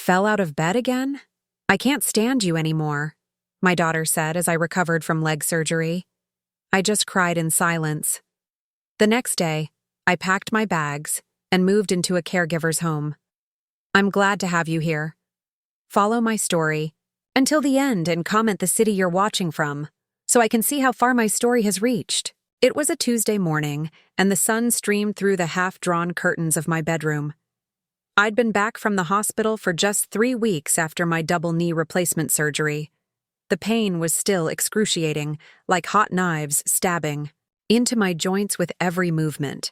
Fell out of bed again? I can't stand you anymore, my daughter said as I recovered from leg surgery. I just cried in silence. The next day, I packed my bags and moved into a caregiver's home. I'm glad to have you here. Follow my story until the end and comment the city you're watching from, so I can see how far my story has reached. It was a Tuesday morning, and the sun streamed through the half-drawn curtains of my bedroom. I'd been back from the hospital for just 3 weeks after my double knee replacement surgery. The pain was still excruciating, like hot knives stabbing into my joints with every movement.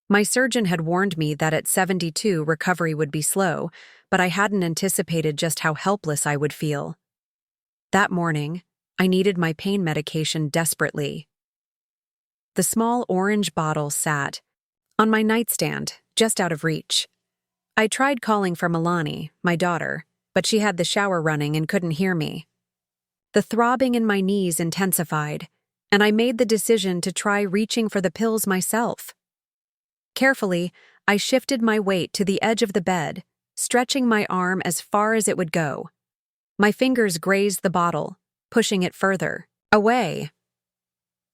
My surgeon had warned me that at 72 recovery would be slow, but I hadn't anticipated just how helpless I would feel. That morning, I needed my pain medication desperately. The small orange bottle sat on my nightstand, just out of reach. I tried calling for Milani, my daughter, but she had the shower running and couldn't hear me. The throbbing in my knees intensified, and I made the decision to try reaching for the pills myself. Carefully, I shifted my weight to the edge of the bed, stretching my arm as far as it would go. My fingers grazed the bottle, pushing it further away.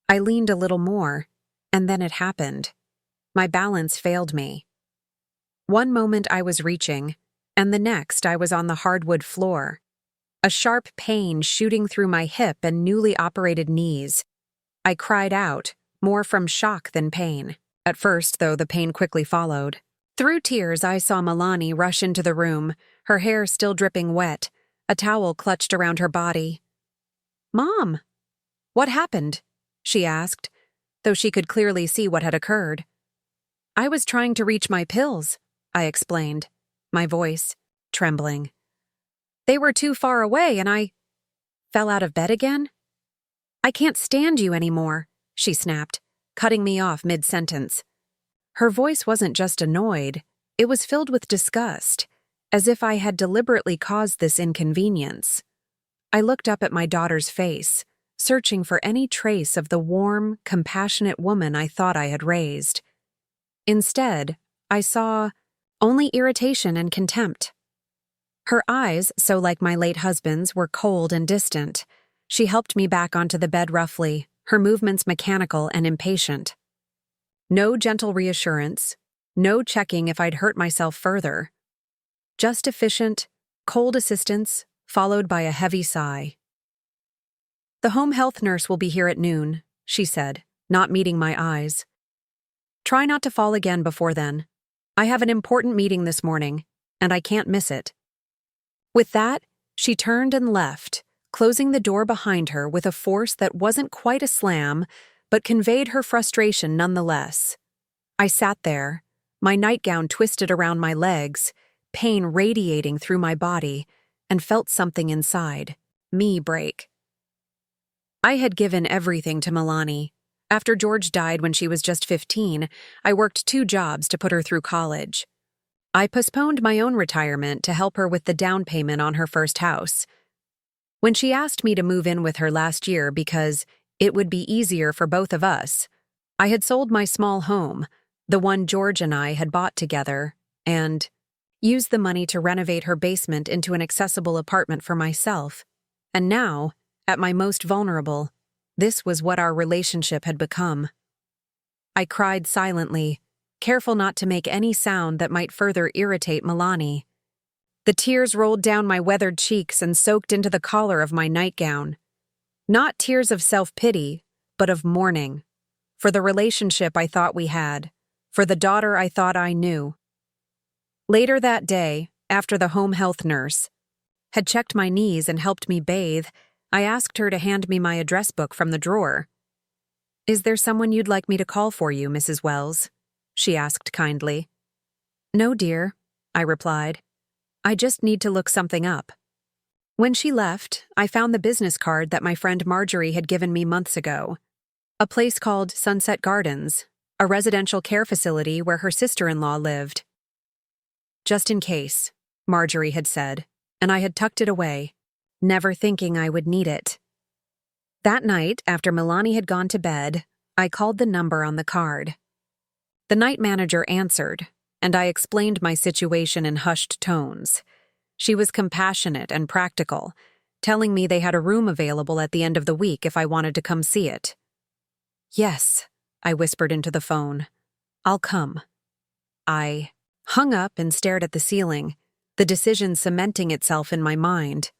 I leaned a little more, and then it happened. My balance failed me. One moment I was reaching, and the next I was on the hardwood floor. A sharp pain shooting through my hip and newly operated knees. I cried out, more from shock than pain. At first, though, the pain quickly followed. Through tears, I saw Milani rush into the room, her hair still dripping wet, a towel clutched around her body. "Mom, what happened?" she asked, though she could clearly see what had occurred. "I was trying to reach my pills," I explained, my voice trembling. "They were too far away and I fell out of bed again? I can't stand you anymore," she snapped, cutting me off mid-sentence. Her voice wasn't just annoyed, it was filled with disgust, as if I had deliberately caused this inconvenience. I looked up at my daughter's face, searching for any trace of the warm, compassionate woman I thought I had raised. Instead, I saw only irritation and contempt. Her eyes, so like my late husband's, were cold and distant. She helped me back onto the bed roughly, her movements mechanical and impatient. No gentle reassurance, no checking if I'd hurt myself further. Just efficient, cold assistance, followed by a heavy sigh. "The home health nurse will be here at noon," she said, not meeting my eyes. "Try not to fall again before then. I have an important meeting this morning, and I can't miss it." With that, she turned and left, closing the door behind her with a force that wasn't quite a slam, but conveyed her frustration nonetheless. I sat there, my nightgown twisted around my legs, pain radiating through my body, and felt something inside me break. I had given everything to Milani. After George died when she was just 15, I worked 2 jobs to put her through college. I postponed my own retirement to help her with the down payment on her first house. When she asked me to move in with her last year because it would be easier for both of us, I had sold my small home, the one George and I had bought together, and used the money to renovate her basement into an accessible apartment for myself. And now, at my most vulnerable, this was what our relationship had become. I cried silently, careful not to make any sound that might further irritate Milani. The tears rolled down my weathered cheeks and soaked into the collar of my nightgown. Not tears of self-pity, but of mourning. For the relationship I thought we had. For the daughter I thought I knew. Later that day, after the home health nurse had checked my knees and helped me bathe, I asked her to hand me my address book from the drawer. "Is there someone you'd like me to call for you, Mrs. Wells?" she asked kindly. "No, dear," I replied. "I just need to look something up." When she left, I found the business card that my friend Marjorie had given me months ago. A place called Sunset Gardens, a residential care facility where her sister-in-law lived. "Just in case," Marjorie had said, and I had tucked it away, never thinking I would need it. That night, after Milani had gone to bed, I called the number on the card. The night manager answered, and I explained my situation in hushed tones. She was compassionate and practical, telling me they had a room available at the end of the week if I wanted to come see it. "Yes," I whispered into the phone. "I'll come." I hung up and stared at the ceiling, the decision cementing itself in my mind.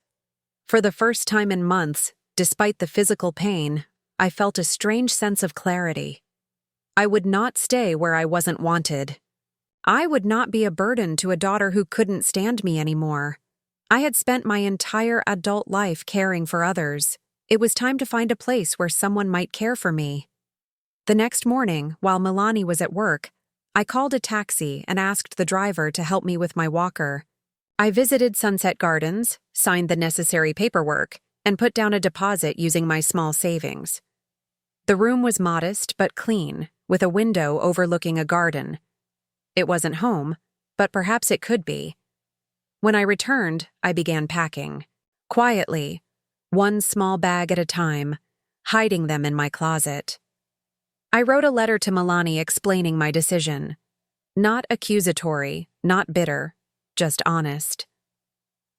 For the first time in months, despite the physical pain, I felt a strange sense of clarity. I would not stay where I wasn't wanted. I would not be a burden to a daughter who couldn't stand me anymore. I had spent my entire adult life caring for others. It was time to find a place where someone might care for me. The next morning, while Milani was at work, I called a taxi and asked the driver to help me with my walker. I visited Sunset Gardens, signed the necessary paperwork, and put down a deposit using my small savings. The room was modest but clean, with a window overlooking a garden. It wasn't home, but perhaps it could be. When I returned, I began packing, quietly, one small bag at a time, hiding them in my closet. I wrote a letter to Milani explaining my decision. Not accusatory, not bitter, just honest.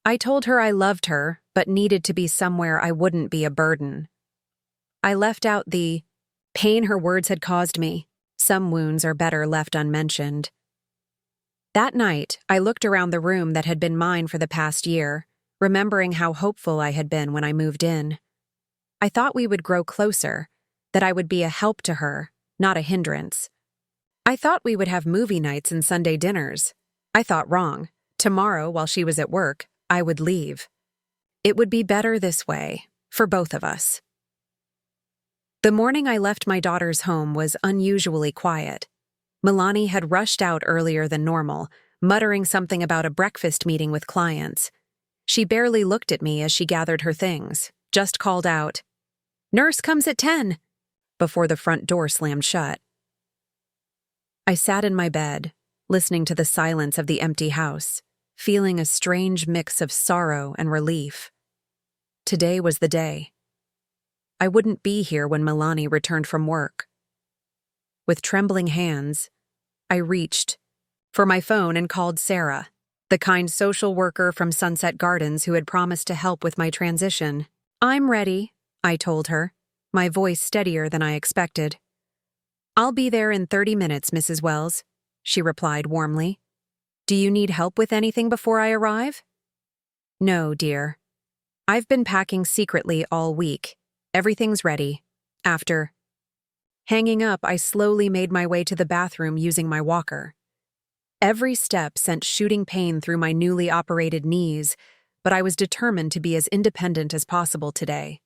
I told her I loved her, but needed to be somewhere I wouldn't be a burden. I left out the pain her words had caused me. Some wounds are better left unmentioned. That night, I looked around the room that had been mine for the past year, remembering how hopeful I had been when I moved in. I thought we would grow closer, that I would be a help to her, not a hindrance. I thought we would have movie nights and Sunday dinners. I thought wrong. Tomorrow, while she was at work, I would leave. It would be better this way, for both of us. The morning I left my daughter's home was unusually quiet. Milani had rushed out earlier than normal, muttering something about a breakfast meeting with clients. She barely looked at me as she gathered her things, just called out, "Nurse comes at 10," before the front door slammed shut. I sat in my bed, listening to the silence of the empty house, feeling a strange mix of sorrow and relief. Today was the day. I wouldn't be here when Milani returned from work. With trembling hands, I reached for my phone and called Sarah, the kind social worker from Sunset Gardens who had promised to help with my transition. "I'm ready," I told her, my voice steadier than I expected. "I'll be there in 30 minutes, Mrs. Wells," she replied warmly. "Do you need help with anything before I arrive?" "No, dear. I've been packing secretly all week. Everything's ready." After hanging up, I slowly made my way to the bathroom using my walker. Every step sent shooting pain through my newly operated knees, but I was determined to be as independent as possible today.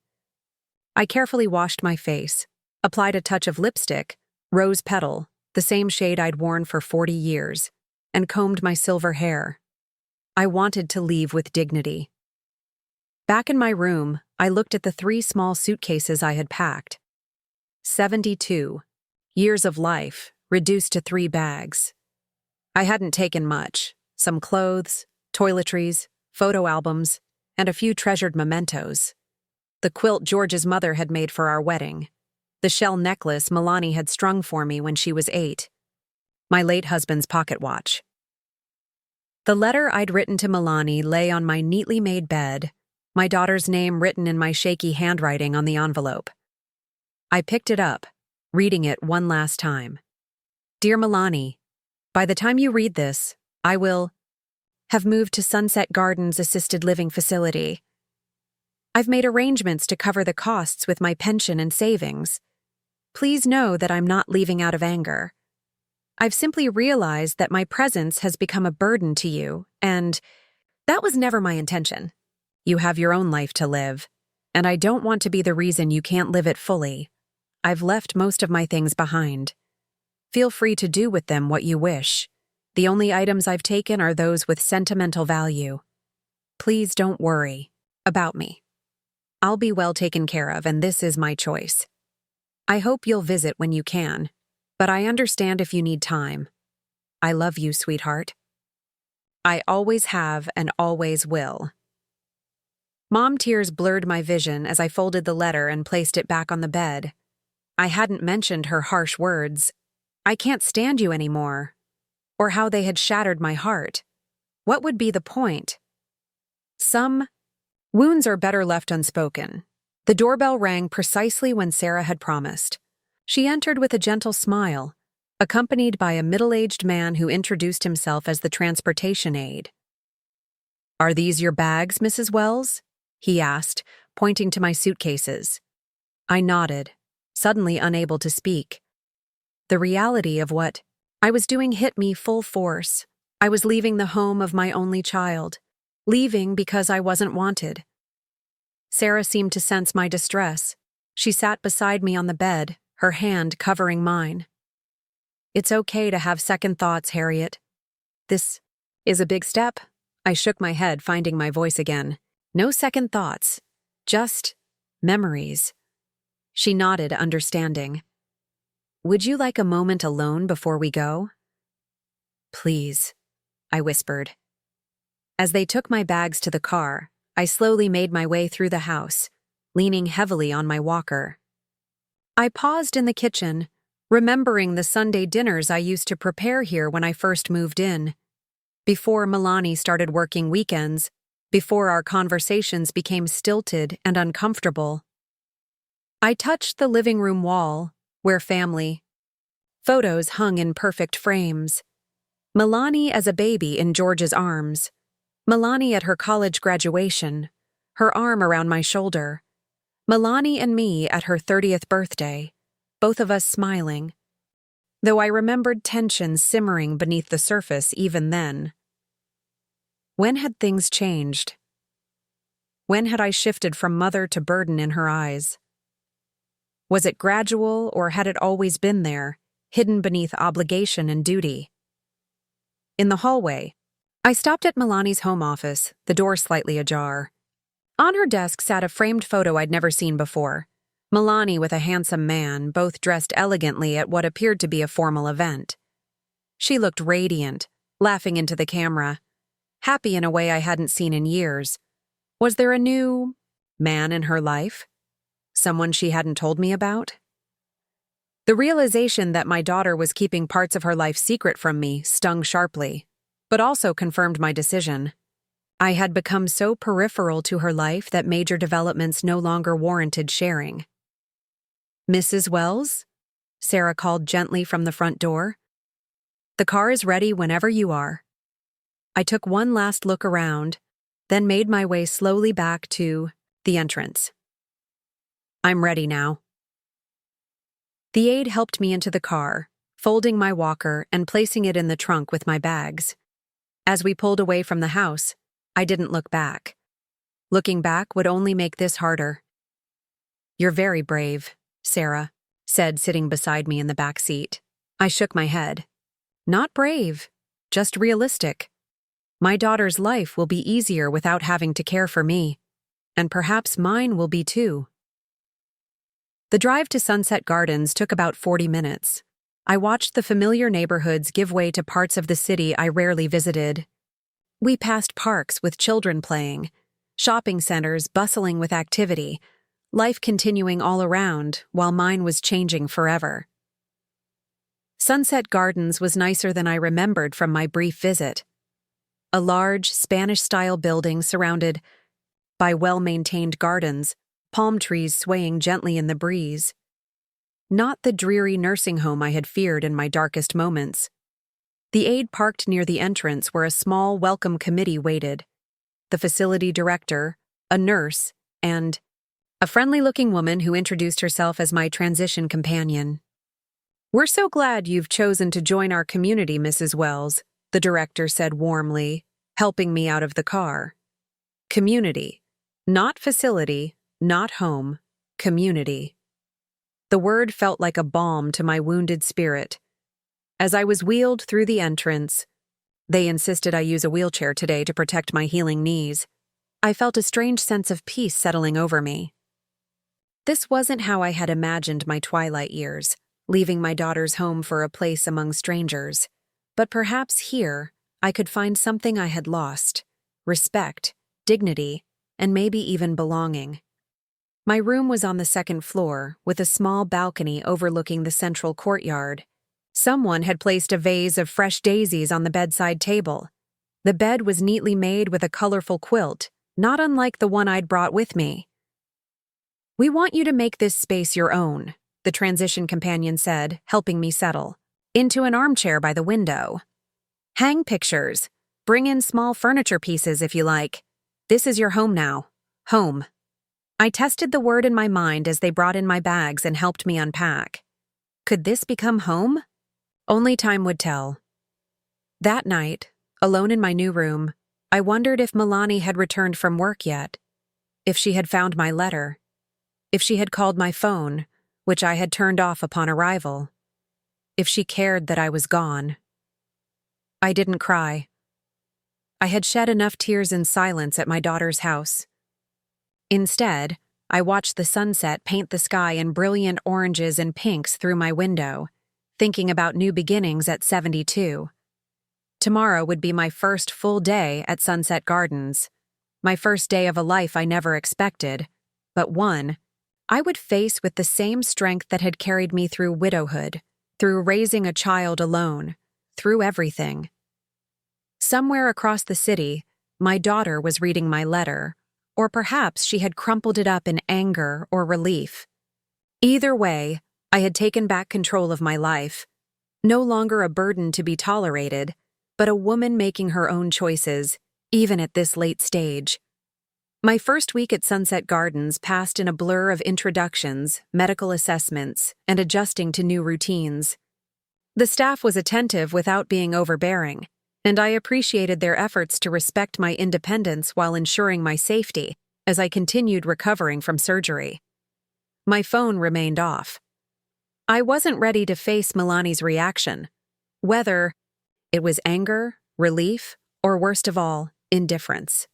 I carefully washed my face, applied a touch of lipstick, rose petal, the same shade I'd worn for 40 years, and combed my silver hair. I wanted to leave with dignity. Back in my room, I looked at the 3 small suitcases I had packed. 72 years of life, reduced to 3 bags. I hadn't taken much: some clothes, toiletries, photo albums, and a few treasured mementos. The quilt George's mother had made for our wedding. The shell necklace Milani had strung for me when she was 8. My late husband's pocket watch. The letter I'd written to Milani lay on my neatly made bed, my daughter's name written in my shaky handwriting on the envelope. I picked it up, reading it one last time. "Dear Milani, by the time you read this, I will have moved to Sunset Gardens Assisted Living Facility. I've made arrangements to cover the costs with my pension and savings. Please know that I'm not leaving out of anger. I've simply realized that my presence has become a burden to you, and that was never my intention. You have your own life to live, and I don't want to be the reason you can't live it fully. I've left most of my things behind. Feel free to do with them what you wish. The only items I've taken are those with sentimental value. Please don't worry about me. I'll be well taken care of, and this is my choice. I hope you'll visit when you can, but I understand if you need time. I love you, sweetheart. I always have and always will." Mom tears blurred my vision as I folded the letter and placed it back on the bed. I hadn't mentioned her harsh words, "I can't stand you anymore," or how they had shattered my heart. What would be the point? Some wounds are better left unspoken. The doorbell rang precisely when Sarah had promised. She entered with a gentle smile, accompanied by a middle-aged man who introduced himself as the transportation aide. "Are these your bags, Mrs. Wells?" he asked, pointing to my suitcases. I nodded, suddenly unable to speak. The reality of what I was doing hit me full force. I was leaving the home of my only child, leaving because I wasn't wanted. Sarah seemed to sense my distress. She sat beside me on the bed, her hand covering mine. "It's okay to have second thoughts, Harriet. This is a big step." I shook my head, finding my voice again. "No second thoughts, just memories." She nodded, understanding. "Would you like a moment alone before we go?" "Please," I whispered. As they took my bags to the car, I slowly made my way through the house, leaning heavily on my walker. I paused in the kitchen, remembering the Sunday dinners I used to prepare here when I first moved in. Before Milani started working weekends, before our conversations became stilted and uncomfortable. I touched the living room wall, where family photos hung in perfect frames. Milani as a baby in George's arms. Milani at her college graduation, her arm around my shoulder. Milani and me at her 30th birthday, both of us smiling. Though I remembered tension simmering beneath the surface even then. When had things changed? When had I shifted from mother to burden in her eyes? Was it gradual, or had it always been there, hidden beneath obligation and duty? In the hallway, I stopped at Milani's home office, the door slightly ajar. On her desk sat a framed photo I'd never seen before. Milani with a handsome man, both dressed elegantly at what appeared to be a formal event. She looked radiant, laughing into the camera, happy in a way I hadn't seen in years. Was there a new man in her life? Someone she hadn't told me about? The realization that my daughter was keeping parts of her life secret from me stung sharply, but also confirmed my decision. I had become so peripheral to her life that major developments no longer warranted sharing. "Mrs. Wells?" Sarah called gently from the front door. "The car is ready whenever you are." I took one last look around, then made my way slowly back to the entrance. "I'm ready now." The aide helped me into the car, folding my walker and placing it in the trunk with my bags. As we pulled away from the house, I didn't look back. Looking back would only make this harder. "You're very brave," Sarah said, sitting beside me in the back seat. I shook my head. "Not brave, just realistic. My daughter's life will be easier without having to care for me, and perhaps mine will be too." The drive to Sunset Gardens took about 40 minutes. I watched the familiar neighborhoods give way to parts of the city I rarely visited. We passed parks with children playing, shopping centers bustling with activity, life continuing all around while mine was changing forever. Sunset Gardens was nicer than I remembered from my brief visit. A large, Spanish-style building surrounded by well-maintained gardens, palm trees swaying gently in the breeze. Not the dreary nursing home I had feared in my darkest moments. The aide parked near the entrance where a small welcome committee waited. The facility director, a nurse, and a friendly-looking woman who introduced herself as my transition companion. "We're so glad you've chosen to join our community, Mrs. Wells," the director said warmly, helping me out of the car. Community. Not facility, not home. Community. The word felt like a balm to my wounded spirit. As I was wheeled through the entrance, they insisted I use a wheelchair today to protect my healing knees. I felt a strange sense of peace settling over me. This wasn't how I had imagined my twilight years, leaving my daughter's home for a place among strangers. But perhaps here, I could find something I had lost: respect, dignity, and maybe even belonging. My room was on the second floor, with a small balcony overlooking the central courtyard. Someone had placed a vase of fresh daisies on the bedside table. The bed was neatly made with a colorful quilt, not unlike the one I'd brought with me. "We want you to make this space your own," the transition companion said, helping me settle into an armchair by the window. "Hang pictures. Bring in small furniture pieces if you like. This is your home now. Home." I tested the word in my mind as they brought in my bags and helped me unpack. Could this become home? Only time would tell. That night, alone in my new room, I wondered if Milani had returned from work yet, if she had found my letter, if she had called my phone, which I had turned off upon arrival, if she cared that I was gone. I didn't cry. I had shed enough tears in silence at my daughter's house. Instead, I watched the sunset paint the sky in brilliant oranges and pinks through my window, thinking about new beginnings at 72. Tomorrow would be my first full day at Sunset Gardens, my first day of a life I never expected, but one I would face with the same strength that had carried me through widowhood, through raising a child alone, through everything. Somewhere across the city, my daughter was reading my letter, or perhaps she had crumpled it up in anger or relief. Either way, I had taken back control of my life, no longer a burden to be tolerated, but a woman making her own choices, even at this late stage. My first week at Sunset Gardens passed in a blur of introductions, medical assessments, and adjusting to new routines. The staff was attentive without being overbearing, and I appreciated their efforts to respect my independence while ensuring my safety as I continued recovering from surgery. My phone remained off. I wasn't ready to face Milani's reaction, whether it was anger, relief, or worst of all, indifference.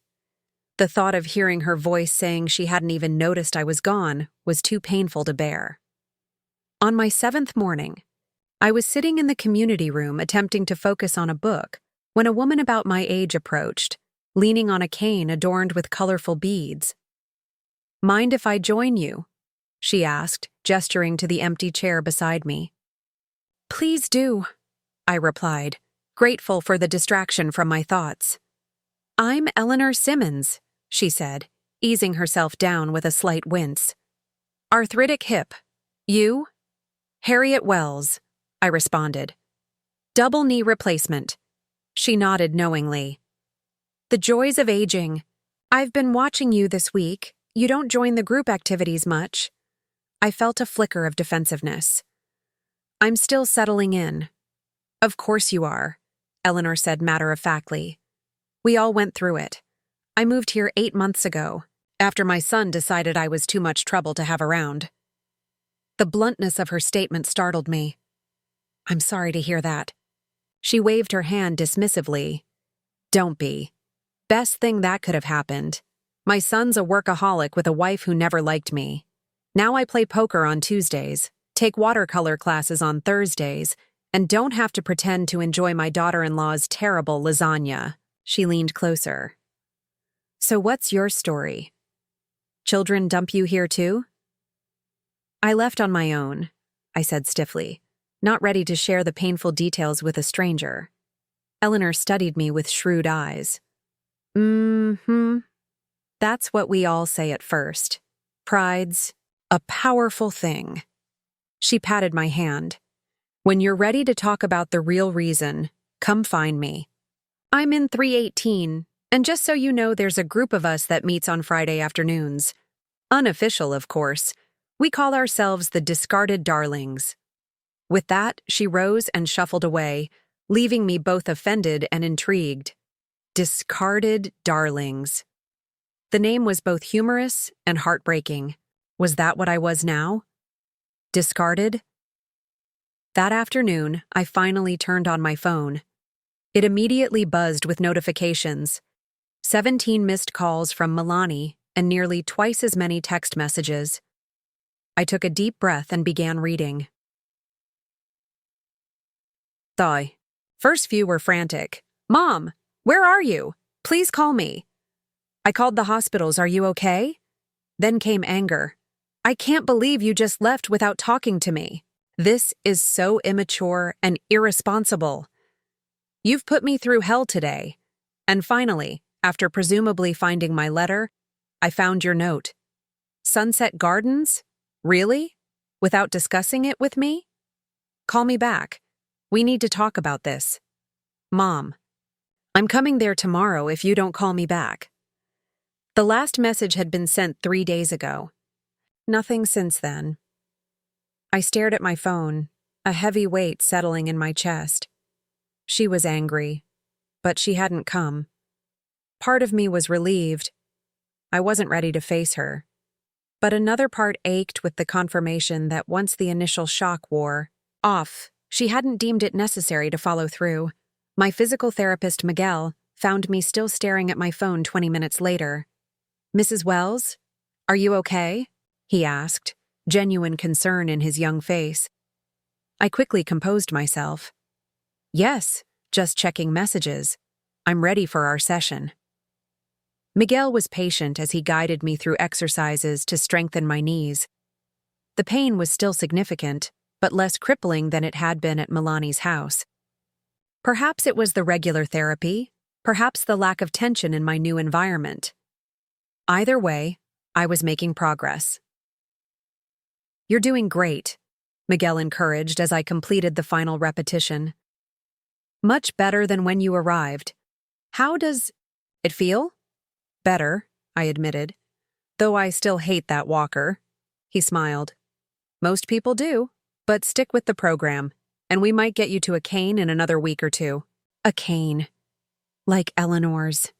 The thought of hearing her voice saying she hadn't even noticed I was gone was too painful to bear. On my 7th morning, I was sitting in the community room attempting to focus on a book when a woman about my age approached, leaning on a cane adorned with colorful beads. "Mind if I join you?" she asked, gesturing to the empty chair beside me. "Please do," I replied, grateful for the distraction from my thoughts. "I'm Eleanor Simmons," she said, easing herself down with a slight wince. "Arthritic hip. You?" "Harriet Wells," I responded. "Double knee replacement." She nodded knowingly. "The joys of aging. I've been watching you this week. You don't join the group activities much." I felt a flicker of defensiveness. "I'm still settling in." "Of course you are," Eleanor said matter-of-factly. "We all went through it. I moved here 8 months ago, after my son decided I was too much trouble to have around." The bluntness of her statement startled me. "I'm sorry to hear that." She waved her hand dismissively. "Don't be. Best thing that could have happened. My son's a workaholic with a wife who never liked me. Now I play poker on Tuesdays, take watercolor classes on Thursdays, and don't have to pretend to enjoy my daughter-in-law's terrible lasagna." She leaned closer. "So what's your story? Children dump you here too?" "I left on my own," I said stiffly, not ready to share the painful details with a stranger. Eleanor studied me with shrewd eyes. That's what we all say at first. Pride's a powerful thing." She patted my hand. "When you're ready to talk about the real reason, come find me. I'm in 318, and just so you know, there's a group of us that meets on Friday afternoons. Unofficial, of course. We call ourselves the Discarded Darlings." With that, she rose and shuffled away, leaving me both offended and intrigued. Discarded Darlings. The name was both humorous and heartbreaking. Was that what I was now? Discarded? That afternoon, I finally turned on my phone. It immediately buzzed with notifications. 17 missed calls from Milani and nearly twice as many text messages. I took a deep breath and began reading. Though. First few were frantic. "Mom, where are you? Please call me." I called the hospitals. "Are you okay?" Then came anger. "I can't believe you just left without talking to me. This is so immature and irresponsible. You've put me through hell today." And finally, After presumably finding my letter, I found your note. Sunset Gardens? Really? Without discussing it with me? Call me back. We need to talk about this. Mom. I'm coming there tomorrow if you don't call me back. The last message had been sent 3 days ago. Nothing since then. I stared at my phone, a heavy weight settling in my chest. She was angry, but she hadn't come. Part of me was relieved. I wasn't ready to face her. But another part ached with the confirmation that once the initial shock wore off, she hadn't deemed it necessary to follow through. My physical therapist, Miguel, found me still staring at my phone 20 minutes later. Mrs. Wells, are you okay? He asked, genuine concern in his young face. I quickly composed myself. Yes, just checking messages. I'm ready for our session. Miguel was patient as he guided me through exercises to strengthen my knees. The pain was still significant, but less crippling than it had been at Milani's house. Perhaps it was the regular therapy, perhaps the lack of tension in my new environment. Either way, I was making progress. You're doing great, Miguel encouraged as I completed the final repetition. Much better than when you arrived. How does it feel? Better, I admitted. Though I still hate that walker. He smiled. Most people do, but stick with the program, and we might get you to a cane in another week or two. A cane. Like Eleanor's.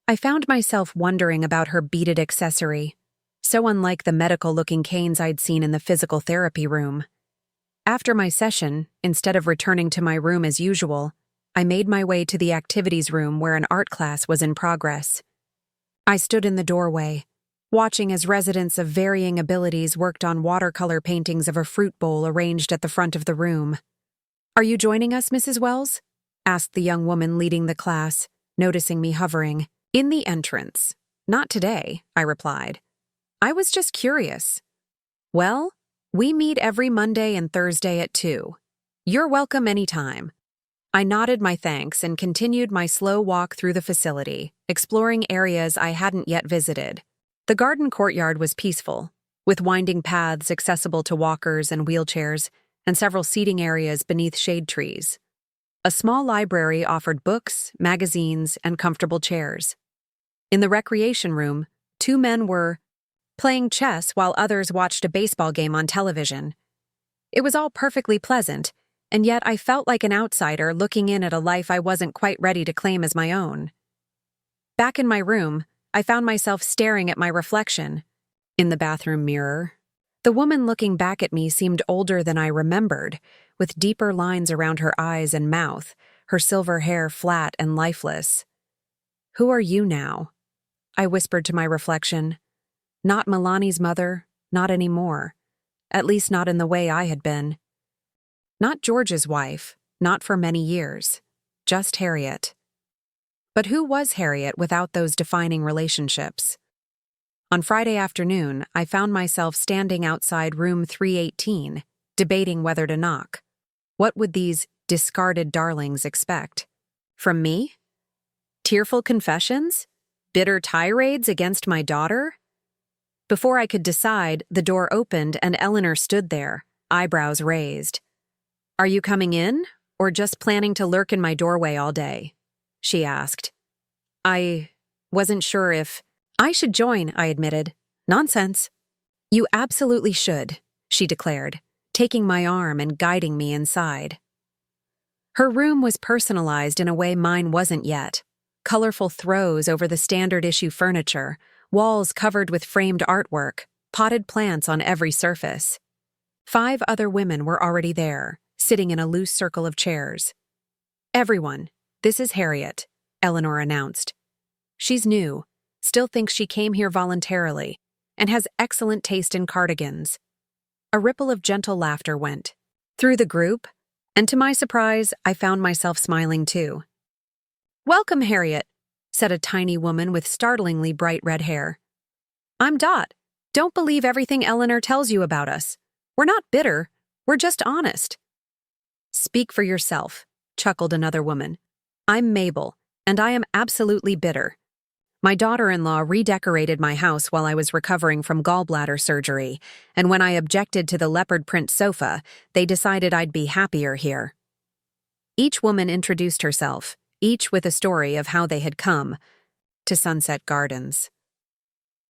I found myself wondering about her beaded accessory, so unlike the medical-looking canes I'd seen in the physical therapy room. After my session, instead of returning to my room as usual, I made my way to the activities room where an art class was in progress. I stood in the doorway, watching as residents of varying abilities worked on watercolor paintings of a fruit bowl arranged at the front of the room. Are you joining us, Mrs. Wells? Asked the young woman leading the class, noticing me hovering. In the entrance. Not today, I replied. I was just curious. Well, we meet every Monday and Thursday at 2. You're welcome anytime. I nodded my thanks and continued my slow walk through the facility, exploring areas I hadn't yet visited. The garden courtyard was peaceful, with winding paths accessible to walkers and wheelchairs, and several seating areas beneath shade trees. A small library offered books, magazines, and comfortable chairs. In the recreation room, 2 men were playing chess while others watched a baseball game on television. It was all perfectly pleasant, and yet I felt like an outsider looking in at a life I wasn't quite ready to claim as my own. Back in my room, I found myself staring at my reflection. In the bathroom mirror, the woman looking back at me seemed older than I remembered, with deeper lines around her eyes and mouth, her silver hair flat and lifeless. Who are you now? I whispered to my reflection. Not Milani's mother, not anymore. At least not in the way I had been. Not George's wife, not for many years. Just Harriet. But who was Harriet without those defining relationships? On Friday afternoon, I found myself standing outside room 318, debating whether to knock. What would these discarded darlings expect? From me? Tearful confessions? Bitter tirades against my daughter? Before I could decide, the door opened and Eleanor stood there, eyebrows raised. Are you coming in, or just planning to lurk in my doorway all day? She asked. I wasn't sure if I should join, I admitted. Nonsense. You absolutely should, she declared, taking my arm and guiding me inside. Her room was personalized in a way mine wasn't yet. Colorful throws over the standard-issue furniture, walls covered with framed artwork, potted plants on every surface. 5 other women were already there, sitting in a loose circle of chairs. Everyone, this is Harriet, Eleanor announced. She's new, still thinks she came here voluntarily, and has excellent taste in cardigans. A ripple of gentle laughter went through the group, and to my surprise, I found myself smiling too. Welcome, Harriet, said a tiny woman with startlingly bright red hair. I'm Dot. Don't believe everything Eleanor tells you about us. We're not bitter, we're just honest. Speak for yourself, chuckled another woman. I'm Mabel, and I am absolutely bitter. My daughter-in-law redecorated my house while I was recovering from gallbladder surgery, and when I objected to the leopard print sofa, they decided I'd be happier here. Each woman introduced herself, each with a story of how they had come to Sunset Gardens.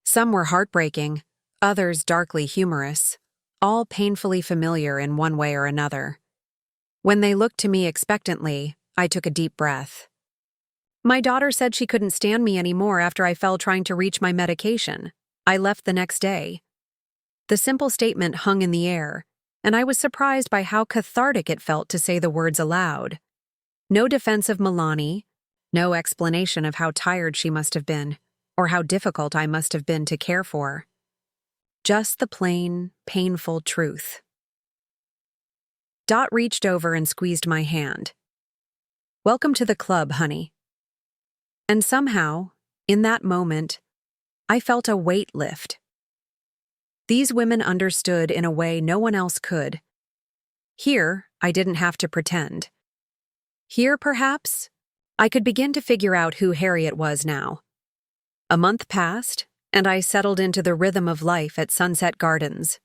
Some were heartbreaking, others darkly humorous, all painfully familiar in one way or another. When they looked to me expectantly, I took a deep breath. My daughter said she couldn't stand me anymore after I fell trying to reach my medication. I left the next day. The simple statement hung in the air, and I was surprised by how cathartic it felt to say the words aloud. No defense of Milani, no explanation of how tired she must have been, or how difficult I must have been to care for. Just the plain, painful truth. Dot reached over and squeezed my hand. "Welcome to the club, honey." And somehow, in that moment, I felt a weight lift. These women understood in a way no one else could. Here, I didn't have to pretend. Here, perhaps, I could begin to figure out who Harriet was now. A month passed, and I settled into the rhythm of life at Sunset Gardens.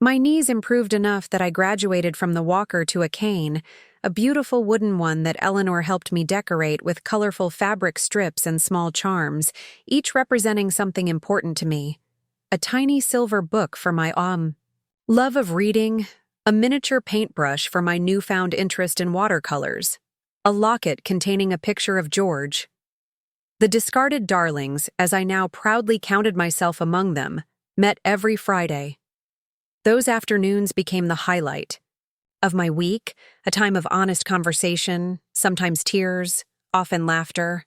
My knees improved enough that I graduated from the walker to a cane, a beautiful wooden one that Eleanor helped me decorate with colorful fabric strips and small charms, each representing something important to me. A tiny silver book for my love of reading, a miniature paintbrush for my newfound interest in watercolors, a locket containing a picture of George. The discarded darlings, as I now proudly counted myself among them, met every Friday. Those afternoons became the highlight of my week, a time of honest conversation, sometimes tears, often laughter.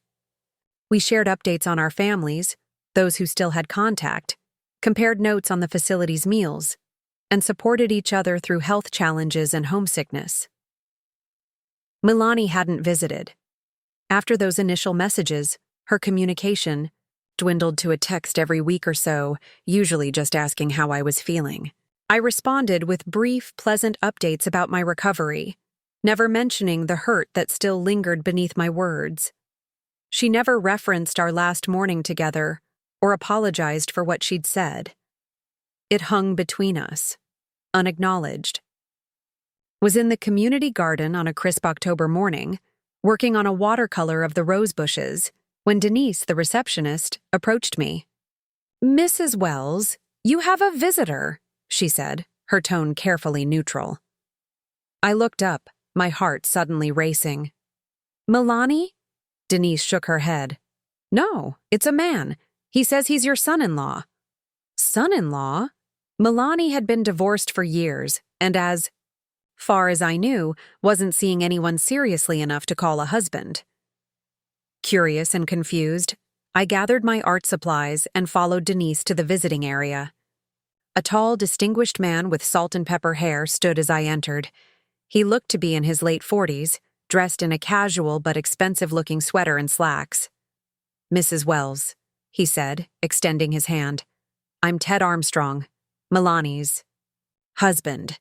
We shared updates on our families, those who still had contact, compared notes on the facility's meals, and supported each other through health challenges and homesickness. Milani hadn't visited. After those initial messages, her communication dwindled to a text every week or so, usually just asking how I was feeling. I responded with brief, pleasant updates about my recovery, never mentioning the hurt that still lingered beneath my words. She never referenced our last morning together or apologized for what she'd said. It hung between us, unacknowledged. Was in the community garden on a crisp October morning, working on a watercolor of the rose bushes, when Denise, the receptionist, approached me. "Mrs. Wells, you have a visitor," she said, her tone carefully neutral. I looked up, my heart suddenly racing. "Milani?" Denise shook her head. "No, it's a man. He says he's your son-in-law." Son-in-law? Milani had been divorced for years, and as far as I knew, wasn't seeing anyone seriously enough to call a husband. Curious and confused, I gathered my art supplies and followed Denise to the visiting area. A tall, distinguished man with salt and pepper hair stood as I entered. He looked to be in his late 40s, dressed in a casual but expensive-looking sweater and slacks. "Mrs. Wells," he said, extending his hand. "I'm Ted Armstrong, Milani's husband."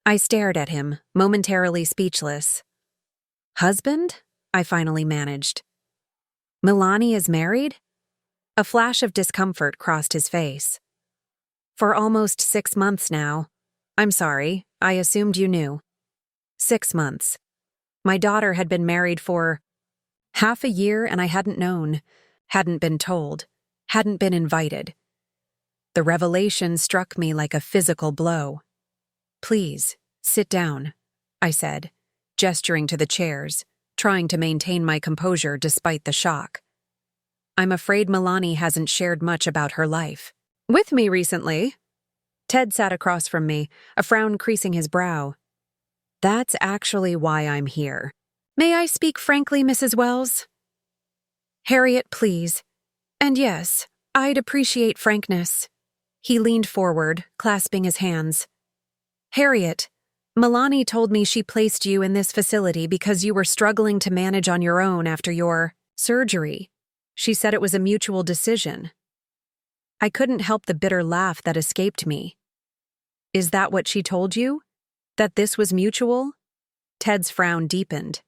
I stared at him, momentarily speechless. "Husband?" I finally managed. "Milani is married?" A flash of discomfort crossed his face. "For almost 6 months now. I'm sorry, I assumed you knew." 6 months. My daughter had been married for half a year and I hadn't known, hadn't been told, hadn't been invited. The revelation struck me like a physical blow. "Please, sit down," I said, gesturing to the chairs, trying to maintain my composure despite the shock. "I'm afraid Milani hasn't shared much about her life with me recently." Ted sat across from me, a frown creasing his brow. "That's actually why I'm here. May I speak frankly, Mrs. Wells?" "Harriet, please. And yes, I'd appreciate frankness." He leaned forward, clasping his hands. "Harriet, Milani told me she placed you in this facility because you were struggling to manage on your own after your surgery. She said it was a mutual decision." I couldn't help the bitter laugh that escaped me. "Is that what she told you? That this was mutual?" Ted's frown deepened.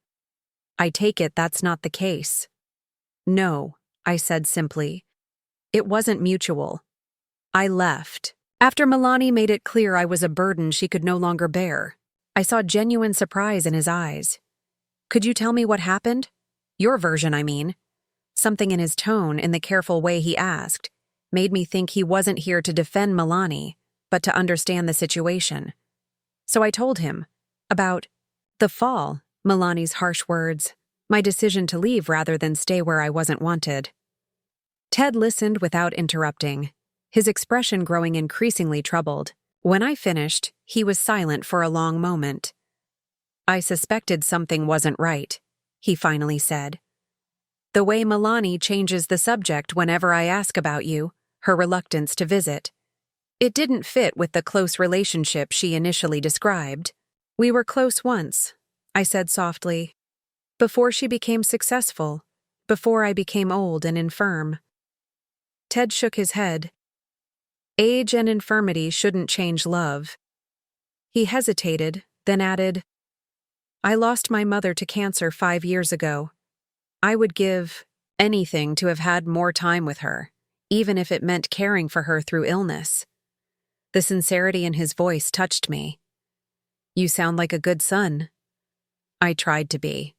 I take it that's not the case. No, I said simply. It wasn't mutual. I left. After Milani made it clear I was a burden she could no longer bear, I saw genuine surprise in his eyes. Could you tell me what happened? Your version, I mean. Something in his tone, in the careful way he asked, made me think he wasn't here to defend Milani, but to understand the situation. So I told him about the fall, Milani's harsh words, my decision to leave rather than stay where I wasn't wanted. Ted listened without interrupting, his expression growing increasingly troubled. When I finished, he was silent for a long moment. I suspected something wasn't right, he finally said. The way Milani changes the subject whenever I ask about you, her reluctance to visit. It didn't fit with the close relationship she initially described. We were close once, I said softly. Before she became successful, before I became old and infirm. Ted shook his head. Age and infirmity shouldn't change love. He hesitated, then added, I lost my mother to cancer 5 years ago. I would give anything to have had more time with her, even if it meant caring for her through illness. The sincerity in his voice touched me. You sound like a good son. I tried to be.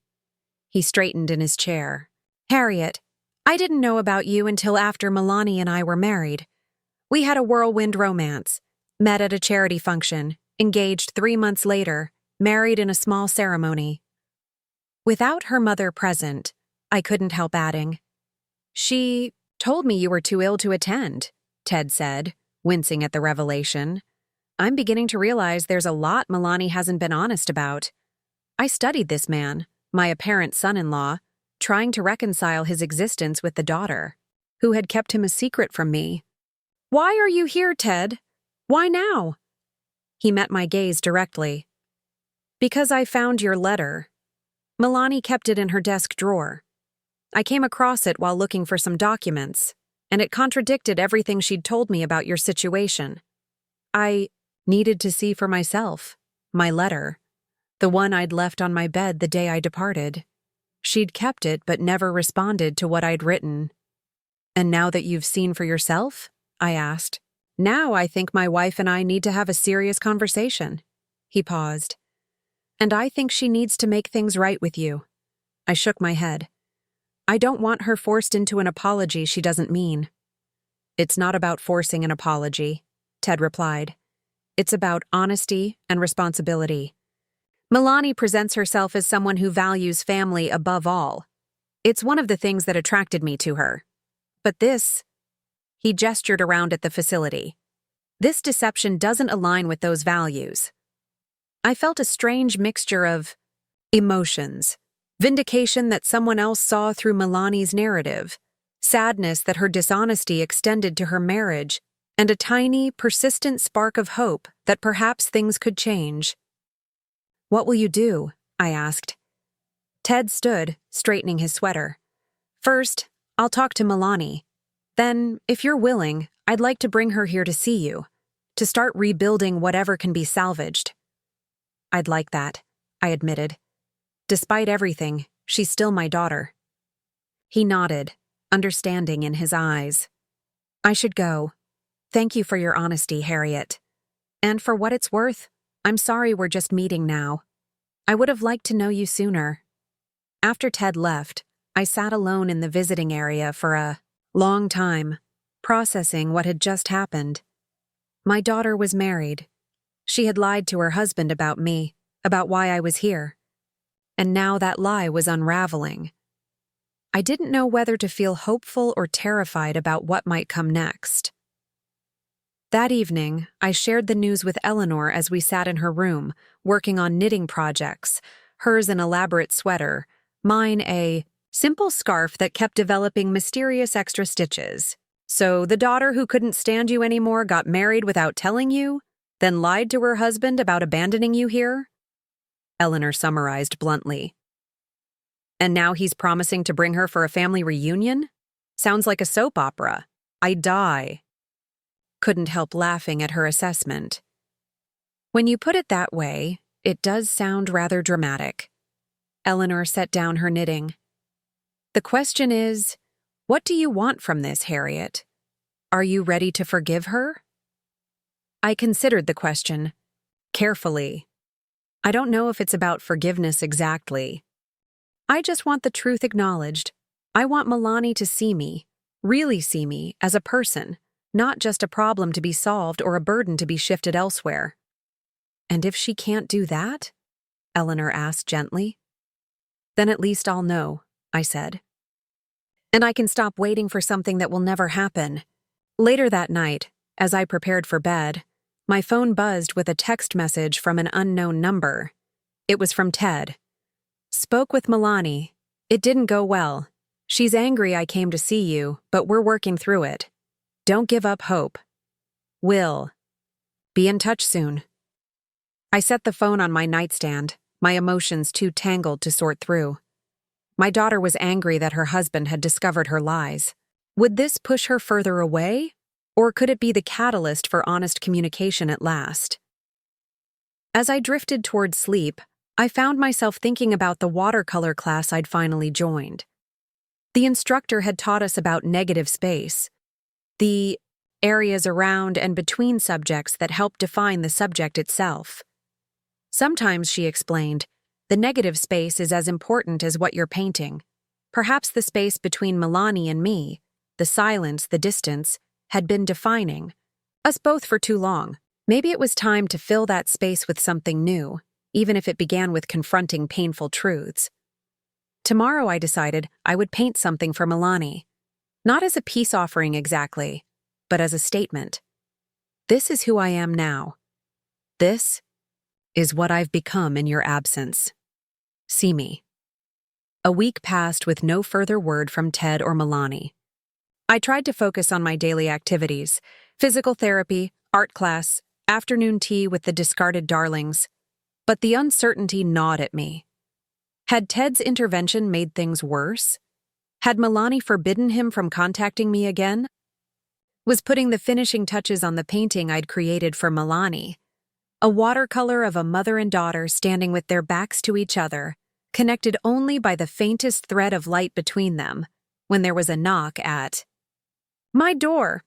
He straightened in his chair. Harriet, I didn't know about you until after Milani and I were married. We had a whirlwind romance, met at a charity function, engaged 3 months later, married in a small ceremony. Without her mother present, I couldn't help adding, She told me you were too ill to attend, Ted said, wincing at the revelation. I'm beginning to realize there's a lot Milani hasn't been honest about. I studied this man, my apparent son-in-law, trying to reconcile his existence with the daughter, who had kept him a secret from me. Why are you here, Ted? Why now? He met my gaze directly. Because I found your letter. Milani kept it in her desk drawer. I came across it while looking for some documents, and it contradicted everything she'd told me about your situation. I needed to see for myself, my letter, the one I'd left on my bed the day I departed. She'd kept it but never responded to what I'd written. And now that you've seen for yourself? I asked. Now I think my wife and I need to have a serious conversation. He paused. And I think she needs to make things right with you. I shook my head. I don't want her forced into an apology she doesn't mean. It's not about forcing an apology, Ted replied. It's about honesty and responsibility. Milani presents herself as someone who values family above all. It's one of the things that attracted me to her. But this... He gestured around at the facility. This deception doesn't align with those values. I felt a strange mixture of emotions, vindication that someone else saw through Milani's narrative, sadness that her dishonesty extended to her marriage, and a tiny, persistent spark of hope that perhaps things could change. What will you do? I asked. Ted stood, straightening his sweater. First, I'll talk to Milani. Then, if you're willing, I'd like to bring her here to see you, to start rebuilding whatever can be salvaged. I'd like that, I admitted. Despite everything, she's still my daughter. He nodded, understanding in his eyes. I should go. Thank you for your honesty, Harriet. And for what it's worth, I'm sorry we're just meeting now. I would have liked to know you sooner. After Ted left, I sat alone in the visiting area for a long time, processing what had just happened. My daughter was married. She had lied to her husband about me, about why I was here. And now that lie was unraveling. I didn't know whether to feel hopeful or terrified about what might come next. That evening, I shared the news with Eleanor as we sat in her room, working on knitting projects, hers an elaborate sweater, mine a simple scarf that kept developing mysterious extra stitches. So the daughter who couldn't stand you anymore got married without telling you, then lied to her husband about abandoning you here? Eleanor summarized bluntly. And now he's promising to bring her for a family reunion? Sounds like a soap opera. I'd die. Couldn't help laughing at her assessment. When you put it that way, it does sound rather dramatic. Eleanor set down her knitting. The question is, what do you want from this, Harriet? Are you ready to forgive her? I considered the question carefully. I don't know if it's about forgiveness exactly. I just want the truth acknowledged. I want Milani to see me, really see me, as a person, not just a problem to be solved or a burden to be shifted elsewhere. And if she can't do that? Eleanor asked gently. Then at least I'll know, I said. And I can stop waiting for something that will never happen. Later that night, as I prepared for bed, my phone buzzed with a text message from an unknown number. It was from Ted. Spoke with Milani. It didn't go well. She's angry I came to see you, but we're working through it. Don't give up hope. Will. Be in touch soon. I set the phone on my nightstand, my emotions too tangled to sort through. My daughter was angry that her husband had discovered her lies. Would this push her further away? Or could it be the catalyst for honest communication at last? As I drifted toward sleep, I found myself thinking about the watercolor class I'd finally joined. The instructor had taught us about negative space, the areas around and between subjects that help define the subject itself. Sometimes, she explained, the negative space is as important as what you're painting. Perhaps the space between Milani and me, the silence, the distance, had been defining us both for too long. Maybe it was time to fill that space with something new, even if it began with confronting painful truths. Tomorrow, I decided, I would paint something for Milani. Not as a peace offering exactly, but as a statement. This is who I am now. This is what I've become in your absence. See me. A week passed with no further word from Ted or Milani. I tried to focus on my daily activities, physical therapy, art class, afternoon tea with the discarded darlings, but the uncertainty gnawed at me. Had Ted's intervention made things worse? Had Milani forbidden him from contacting me again? Was putting the finishing touches on the painting I'd created for Milani, a watercolor of a mother and daughter standing with their backs to each other, connected only by the faintest thread of light between them, when there was a knock at my door.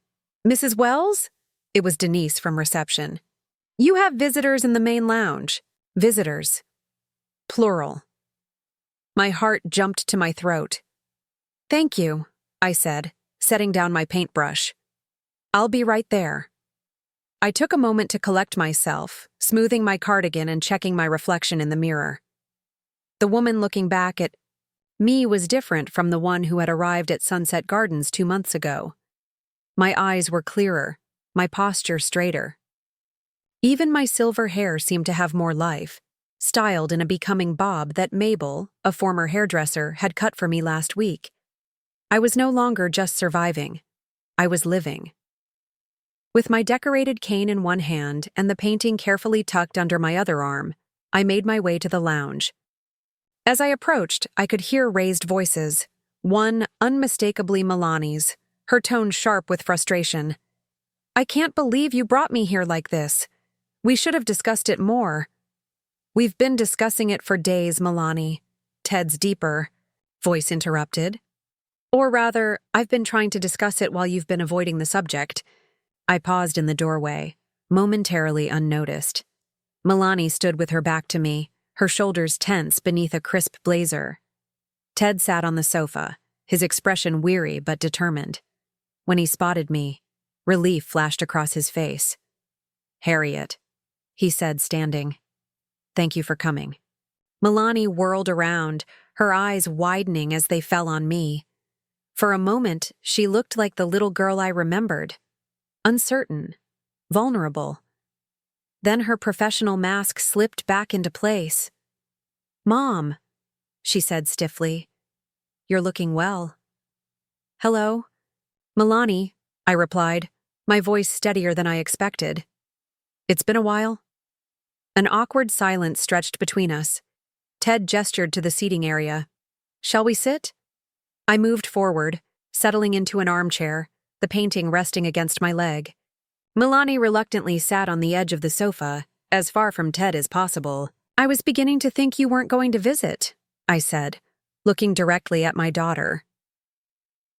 Mrs. Wells? It was Denise from reception. You have visitors in the main lounge. Visitors. Plural. My heart jumped to my throat. Thank you, I said, setting down my paintbrush. I'll be right there. I took a moment to collect myself, smoothing my cardigan and checking my reflection in the mirror. The woman looking back at me was different from the one who had arrived at Sunset Gardens 2 months ago. My eyes were clearer, my posture straighter. Even my silver hair seemed to have more life, styled in a becoming bob that Mabel, a former hairdresser, had cut for me last week. I was no longer just surviving. I was living. With my decorated cane in one hand and the painting carefully tucked under my other arm, I made my way to the lounge. As I approached, I could hear raised voices, one unmistakably Milani's, her tone sharp with frustration. I can't believe you brought me here like this. We should have discussed it more. We've been discussing it for days, Milani. Ted's deeper voice interrupted. Or rather, I've been trying to discuss it while you've been avoiding the subject. I paused in the doorway, momentarily unnoticed. Milani stood with her back to me, her shoulders tense beneath a crisp blazer. Ted sat on the sofa, his expression weary but determined. When he spotted me, relief flashed across his face. Harriet, he said, standing. Thank you for coming. Milani whirled around, her eyes widening as they fell on me. For a moment, she looked like the little girl I remembered. Uncertain, vulnerable. Then her professional mask slipped back into place. Mom, she said stiffly. You're looking well. Hello? Milani, I replied, my voice steadier than I expected. It's been a while. An awkward silence stretched between us. Ted gestured to the seating area. Shall we sit? I moved forward, settling into an armchair, the painting resting against my leg. Milani reluctantly sat on the edge of the sofa, as far from Ted as possible. I was beginning to think you weren't going to visit. I said, looking directly at my daughter.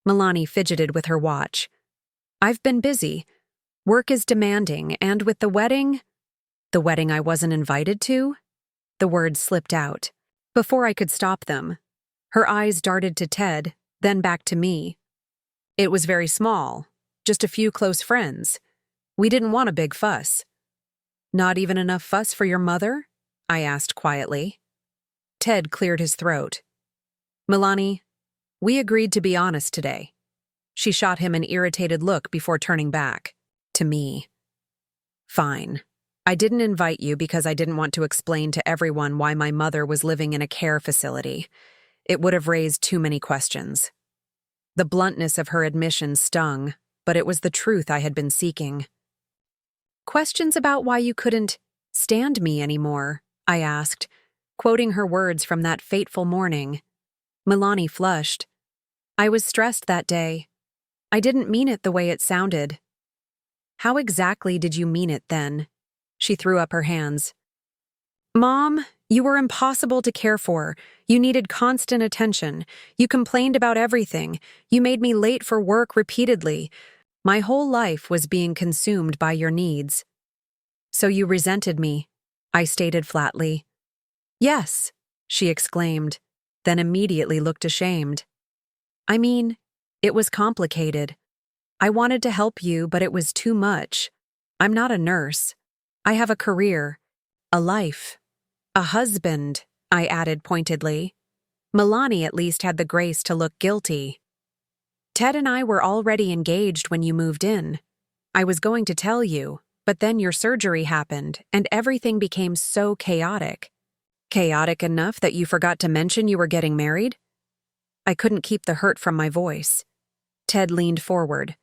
Milani fidgeted with her watch. I've been busy. Work is demanding, and with the wedding I wasn't invited to? The words slipped out. Before I could stop them, her eyes darted to Ted, then back to me. It was very small, just a few close friends. We didn't want a big fuss. Not even enough fuss for your mother? I asked quietly. Ted cleared his throat. Milani, we agreed to be honest today. She shot him an irritated look before turning back. To me. Fine. I didn't invite you because I didn't want to explain to everyone why my mother was living in a care facility. It would have raised too many questions. The bluntness of her admission stung, but it was the truth I had been seeking. Questions about why you couldn't stand me anymore, I asked, quoting her words from that fateful morning. Milani flushed. I was stressed that day. I didn't mean it the way it sounded. How exactly did you mean it then? She threw up her hands. Mom, you were impossible to care for. You needed constant attention. You complained about everything. You made me late for work repeatedly. My whole life was being consumed by your needs. So you resented me, I stated flatly. Yes, she exclaimed, then immediately looked ashamed. I mean, it was complicated. I wanted to help you, but it was too much. I'm not a nurse. I have a career, a life, a husband, I added pointedly. Milani at least had the grace to look guilty. Ted and I were already engaged when you moved in. I was going to tell you, but then your surgery happened, and everything became so chaotic. Chaotic enough that you forgot to mention you were getting married? I couldn't keep the hurt from my voice. Ted leaned forward.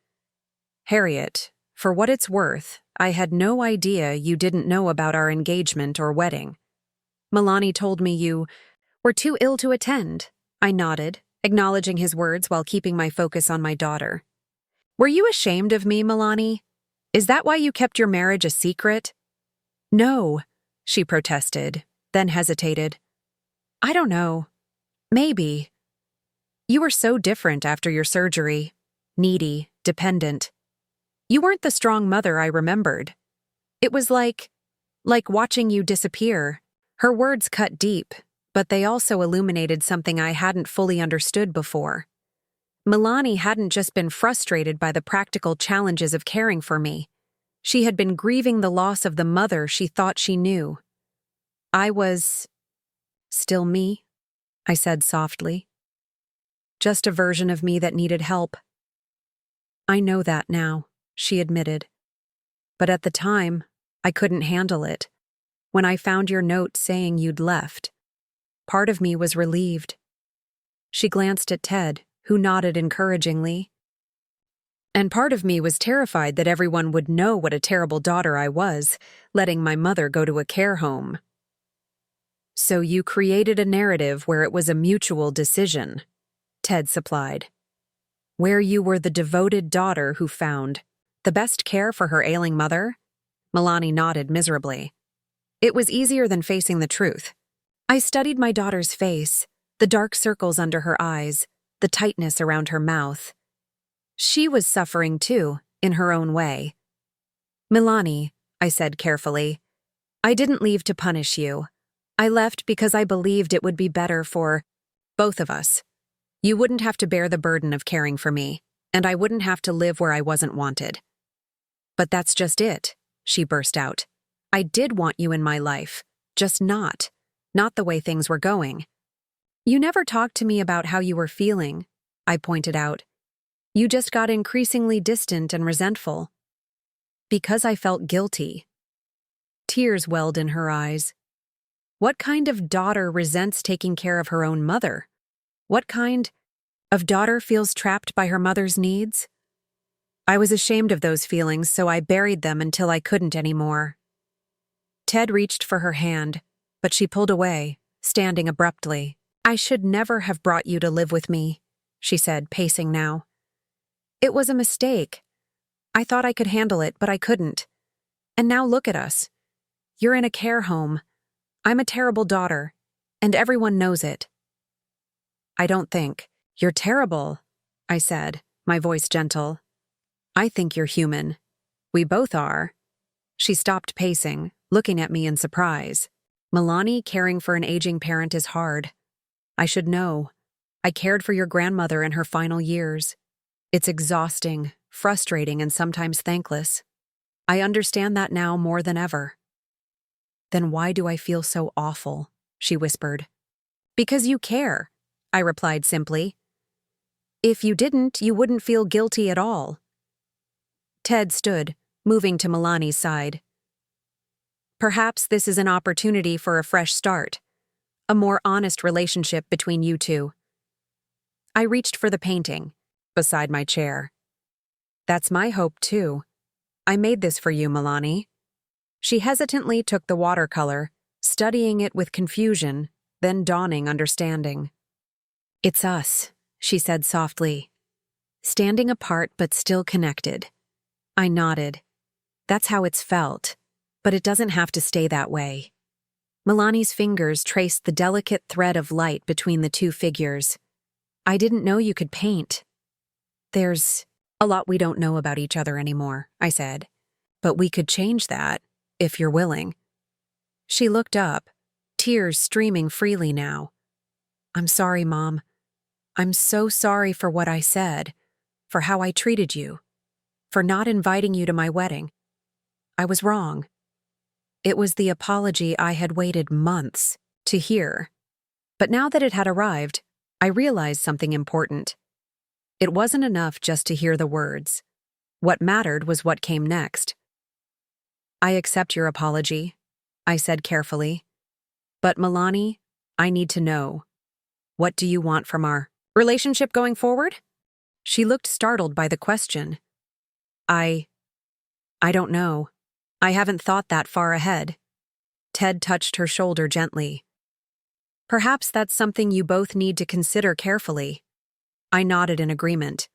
Harriet, for what it's worth, I had no idea you didn't know about our engagement or wedding. Milani told me you were too ill to attend. I nodded, acknowledging his words while keeping my focus on my daughter. Were you ashamed of me, Milani? Is that why you kept your marriage a secret? No, she protested, then hesitated. I don't know. Maybe. You were so different after your surgery. Needy, dependent. You weren't the strong mother I remembered. It was like watching you disappear. Her words cut deep, but they also illuminated something I hadn't fully understood before. Milani hadn't just been frustrated by the practical challenges of caring for me. She had been grieving the loss of the mother she thought she knew. I was still me, I said softly. Just a version of me that needed help. I know that now, she admitted. But at the time, I couldn't handle it. When I found your note saying you'd left, part of me was relieved. She glanced at Ted, who nodded encouragingly. And part of me was terrified that everyone would know what a terrible daughter I was, letting my mother go to a care home. So you created a narrative where it was a mutual decision, Ted supplied. Where you were the devoted daughter who found the best care for her ailing mother? Milani nodded miserably. It was easier than facing the truth. I studied my daughter's face, the dark circles under her eyes, the tightness around her mouth. She was suffering too, in her own way. Milani, I said carefully, I didn't leave to punish you. I left because I believed it would be better for both of us. You wouldn't have to bear the burden of caring for me, and I wouldn't have to live where I wasn't wanted. But that's just it, she burst out. I did want you in my life, just not the way things were going. You never talked to me about how you were feeling, I pointed out. You just got increasingly distant and resentful. Because I felt guilty. Tears welled in her eyes. What kind of daughter resents taking care of her own mother? What kind of daughter feels trapped by her mother's needs? I was ashamed of those feelings, so I buried them until I couldn't anymore. Ted reached for her hand, but she pulled away, standing abruptly. I should never have brought you to live with me, she said, pacing now. It was a mistake. I thought I could handle it, but I couldn't. And now look at us. You're in a care home. I'm a terrible daughter, and everyone knows it. I don't think. You're terrible, I said, my voice gentle. I think you're human. We both are. She stopped pacing, looking at me in surprise. Milani, caring for an aging parent is hard. I should know. I cared for your grandmother in her final years. It's exhausting, frustrating, and sometimes thankless. I understand that now more than ever. Then why do I feel so awful? She whispered. Because you care, I replied simply. If you didn't, you wouldn't feel guilty at all. Ted stood, moving to Milani's side. Perhaps this is an opportunity for a fresh start, a more honest relationship between you two. I reached for the painting, beside my chair. That's my hope, too. I made this for you, Milani. She hesitantly took the watercolor, studying it with confusion, then dawning understanding. It's us, she said softly. Standing apart but still connected. I nodded. That's how it's felt, but it doesn't have to stay that way. Milani's fingers traced the delicate thread of light between the two figures. I didn't know you could paint. There's a lot we don't know about each other anymore, I said. But we could change that, if you're willing. She looked up, tears streaming freely now. I'm sorry, Mom. I'm so sorry for what I said, for how I treated you, for not inviting you to my wedding. I was wrong. It was the apology I had waited months to hear. But now that it had arrived, I realized something important. It wasn't enough just to hear the words. What mattered was what came next. I accept your apology, I said carefully. But Milani, I need to know. What do you want from our relationship going forward? She looked startled by the question. I don't know. I haven't thought that far ahead. Ted touched her shoulder gently. Perhaps that's something you both need to consider carefully. I nodded in agreement.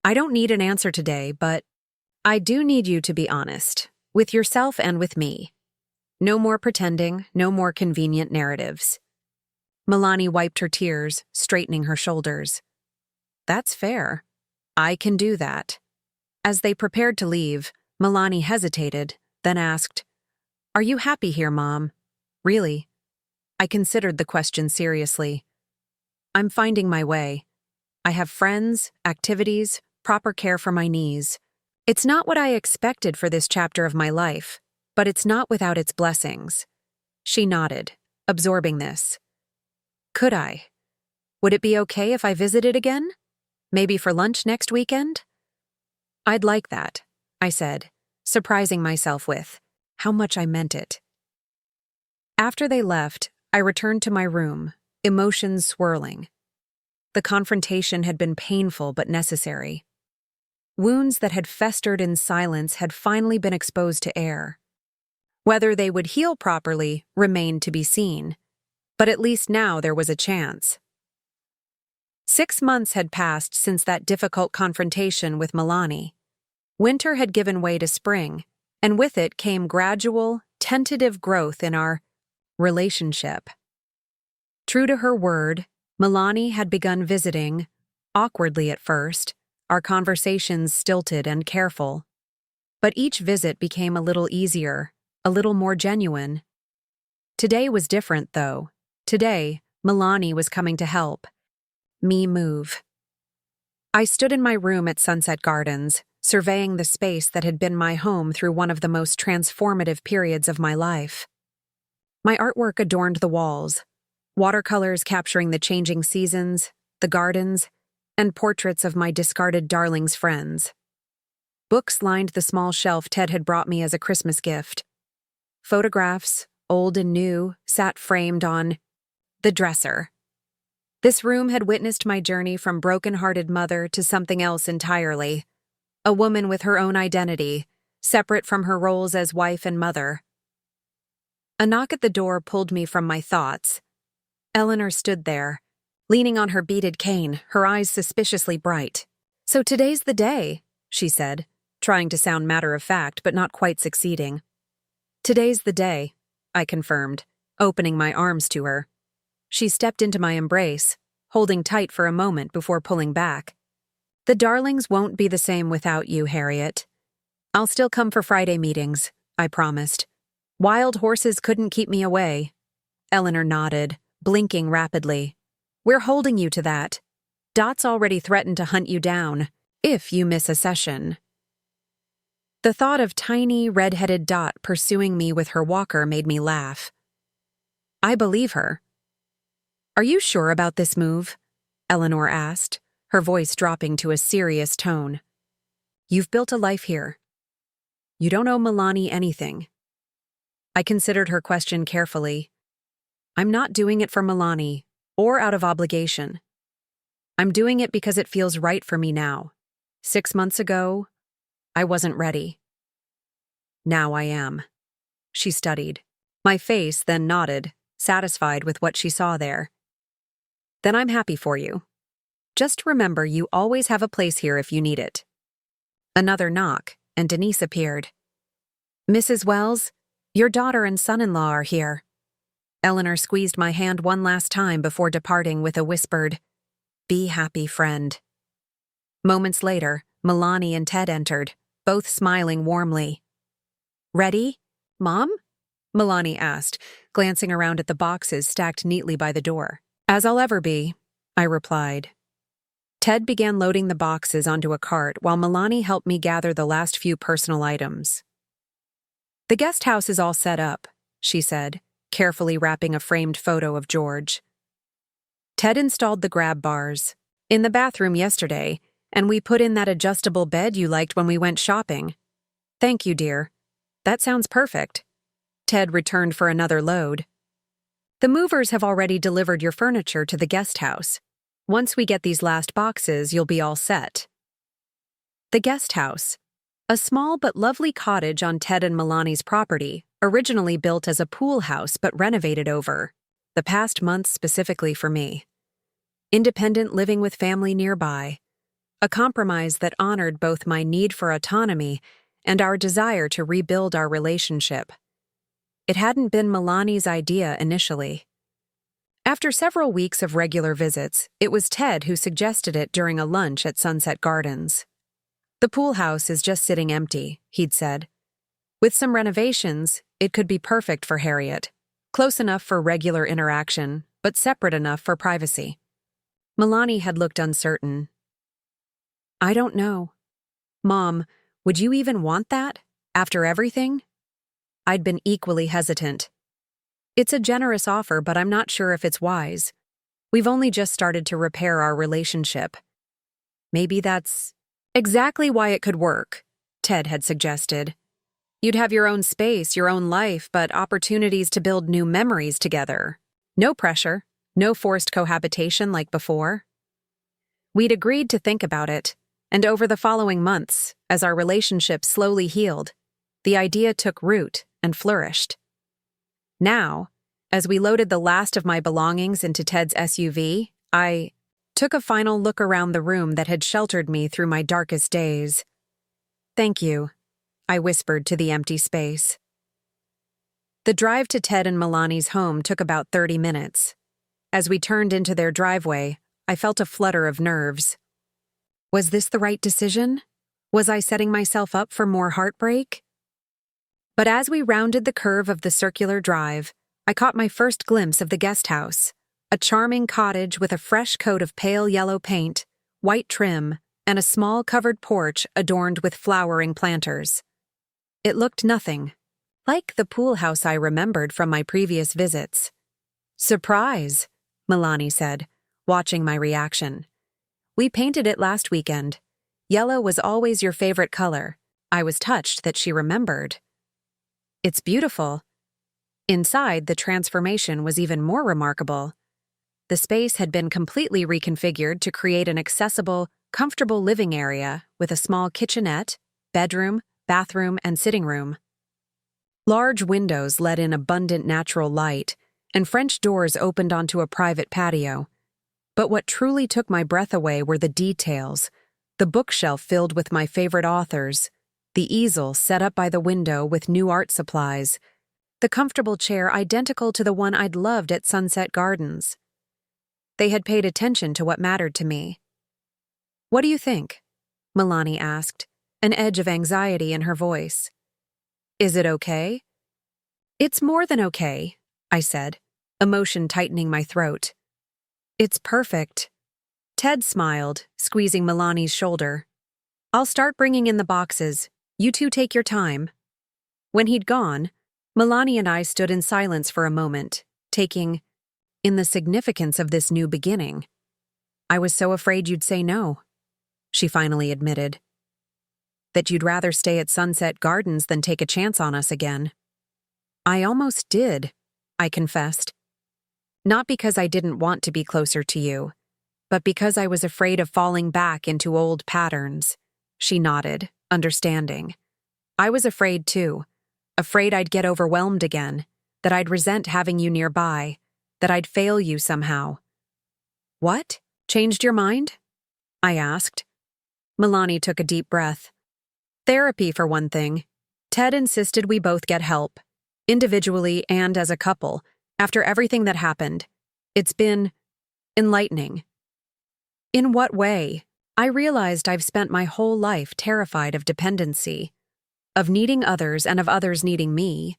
I don't need an answer today, but I do need you to be honest, with yourself and with me. No more pretending, no more convenient narratives. Milani wiped her tears, straightening her shoulders. That's fair. I can do that. As they prepared to leave, Milani hesitated, then asked, Are you happy here, Mom? Really? I considered the question seriously. I'm finding my way. I have friends, activities, proper care for my knees. It's not what I expected for this chapter of my life, but it's not without its blessings. She nodded, absorbing this. Could I? Would it be okay if I visited again? Maybe for lunch next weekend? I'd like that, I said, surprising myself with how much I meant it. After they left, I returned to my room, emotions swirling. The confrontation had been painful but necessary. Wounds that had festered in silence had finally been exposed to air. Whether they would heal properly remained to be seen, but at least now there was a chance. 6 months had passed since that difficult confrontation with Milani. Winter had given way to spring, and with it came gradual, tentative growth in our relationship. True to her word, Milani had begun visiting, awkwardly at first, our conversations stilted and careful. But each visit became a little easier, a little more genuine. Today was different, though. Today, Milani was coming to help me move. I stood in my room at Sunset Gardens, surveying the space that had been my home through one of the most transformative periods of my life. My artwork adorned the walls, watercolors capturing the changing seasons, the gardens, and portraits of my discarded darling's friends. Books lined the small shelf Ted had brought me as a Christmas gift. Photographs, old and new, sat framed on the dresser. This room had witnessed my journey from broken-hearted mother to something else entirely, a woman with her own identity, separate from her roles as wife and mother. A knock at the door pulled me from my thoughts. Eleanor stood there, leaning on her beaded cane, her eyes suspiciously bright. "So today's the day," she said, trying to sound matter-of-fact but not quite succeeding. "Today's the day," I confirmed, opening my arms to her. She stepped into my embrace, holding tight for a moment before pulling back. "The darlings won't be the same without you, Harriet. I'll still come for Friday meetings," I promised. "Wild horses couldn't keep me away." Eleanor nodded, blinking rapidly. "We're holding you to that. Dot's already threatened to hunt you down, if you miss a session." The thought of tiny, red-headed Dot pursuing me with her walker made me laugh. "I believe her." "Are you sure about this move?" Eleanor asked, her voice dropping to a serious tone. "You've built a life here. You don't owe Milani anything." I considered her question carefully. "I'm not doing it for Milani, or out of obligation. I'm doing it because it feels right for me now. 6 months ago, I wasn't ready. Now I am." She studied. My face then nodded, satisfied with what she saw there. "Then I'm happy for you. Just remember you always have a place here if you need it." Another knock, and Denise appeared. "Mrs. Wells, your daughter and son-in-law are here." Eleanor squeezed my hand one last time before departing with a whispered, "Be happy, friend." Moments later, Milani and Ted entered, both smiling warmly. "Ready, Mom?" Milani asked, glancing around at the boxes stacked neatly by the door. "As I'll ever be," I replied. Ted began loading the boxes onto a cart while Milani helped me gather the last few personal items. "The guest house is all set up," she said, carefully wrapping a framed photo of George. Ted installed the grab bars in the bathroom yesterday, and we put in that adjustable bed you liked when we went shopping. "Thank you, dear. That sounds perfect." Ted returned for another load. "The movers have already delivered your furniture to the guest house. Once we get these last boxes, you'll be all set." The guest house, a small but lovely cottage on Ted and Milani's property, originally built as a pool house but renovated over the past month specifically for me. Independent living with family nearby, a compromise that honored both my need for autonomy and our desire to rebuild our relationship. It hadn't been Milani's idea initially. After several weeks of regular visits, it was Ted who suggested it during a lunch at Sunset Gardens. "The pool house is just sitting empty," he'd said. "With some renovations, it could be perfect for Harriet, close enough for regular interaction, but separate enough for privacy." Milani had looked uncertain. "I don't know. Mom, would you even want that, after everything?" I'd been equally hesitant. "It's a generous offer, but I'm not sure if it's wise. We've only just started to repair our relationship." "Maybe that's exactly why it could work," Ted had suggested. "You'd have your own space, your own life, but opportunities to build new memories together. No pressure, no forced cohabitation like before." We'd agreed to think about it, and over the following months, as our relationship slowly healed, the idea took root and flourished. Now, as we loaded the last of my belongings into Ted's SUV, I took a final look around the room that had sheltered me through my darkest days. "Thank you," I whispered to the empty space. The drive to Ted and Milani's home took about 30 minutes. As we turned into their driveway, I felt a flutter of nerves. Was this the right decision? Was I setting myself up for more heartbreak? But as we rounded the curve of the circular drive, I caught my first glimpse of the guest house, a charming cottage with a fresh coat of pale yellow paint, white trim, and a small covered porch adorned with flowering planters. It looked nothing like the pool house I remembered from my previous visits. "Surprise," Milani said, watching my reaction. "We painted it last weekend. Yellow was always your favorite color." I was touched that she remembered. "It's beautiful." Inside, the transformation was even more remarkable. The space had been completely reconfigured to create an accessible, comfortable living area with a small kitchenette, bedroom, bathroom, and sitting room. Large windows let in abundant natural light, and French doors opened onto a private patio. But what truly took my breath away were the details: the bookshelf filled with my favorite authors, the easel set up by the window with new art supplies, the comfortable chair identical to the one I'd loved at Sunset Gardens. They had paid attention to what mattered to me. "What do you think?" Milani asked, an edge of anxiety in her voice. "Is it okay?" "It's more than okay," I said, emotion tightening my throat. "It's perfect." Ted smiled, squeezing Milani's shoulder. "I'll start bringing in the boxes. You two take your time." When he'd gone, Milani and I stood in silence for a moment, taking in the significance of this new beginning. "I was so afraid you'd say no," she finally admitted. "That you'd rather stay at Sunset Gardens than take a chance on us again." "I almost did," I confessed. "Not because I didn't want to be closer to you, but because I was afraid of falling back into old patterns." She nodded, understanding. "I was afraid too. Afraid I'd get overwhelmed again, that I'd resent having you nearby, that I'd fail you somehow." "What? Changed your mind?" I asked. Milani took a deep breath. "Therapy, for one thing. Ted insisted we both get help, individually and as a couple, after everything that happened. It's been enlightening." "In what way?" I realized I've spent my whole life terrified of dependency, of needing others and of others needing me.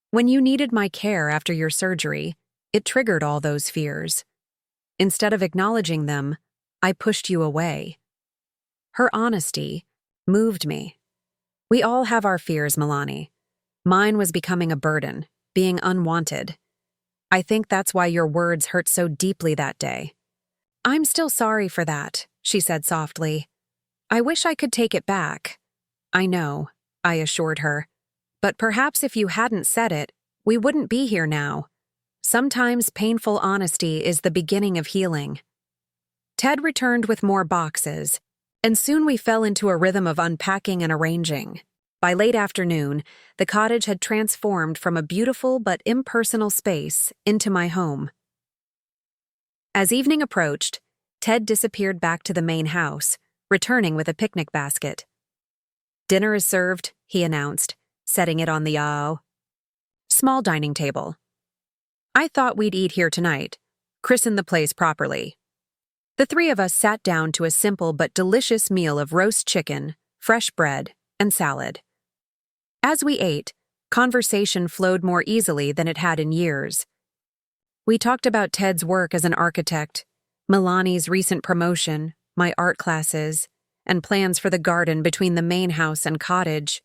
When you needed my care after your surgery, it triggered all those fears. Instead of acknowledging them, I pushed you away. Her honesty moved me. We all have our fears, Milani. Mine was becoming a burden, being unwanted. I think that's why your words hurt so deeply that day. "I'm still sorry for that," she said softly. "I wish I could take it back." "I know," I assured her. "But perhaps if you hadn't said it, we wouldn't be here now. Sometimes painful honesty is the beginning of healing." Ted returned with more boxes, and soon we fell into a rhythm of unpacking and arranging. By late afternoon, the cottage had transformed from a beautiful but impersonal space into my home. As evening approached, Ted disappeared back to the main house, returning with a picnic basket. "Dinner is served," he announced, setting it on the small dining table. "I thought we'd eat here tonight, christen the place properly." The three of us sat down to a simple but delicious meal of roast chicken, fresh bread, and salad. As we ate, conversation flowed more easily than it had in years. We talked about Ted's work as an architect, Milani's recent promotion, my art classes, and plans for the garden between the main house and cottage.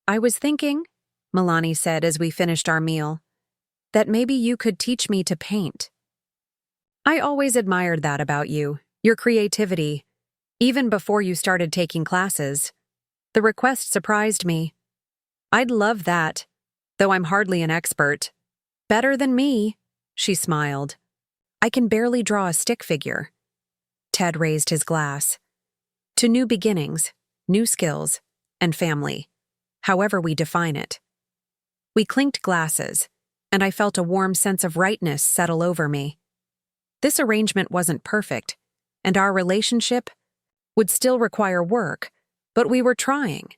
"I was thinking," Milani said as we finished our meal, "that maybe you could teach me to paint." I always admired that about you, your creativity, even before you started taking classes. The request surprised me. "I'd love that, though I'm hardly an expert." "Better than me," she smiled. "I can barely draw a stick figure." Ted raised his glass. "To new beginnings, new skills, and family, however we define it." We clinked glasses, and I felt a warm sense of rightness settle over me. This arrangement wasn't perfect, and our relationship would still require work, but we were trying,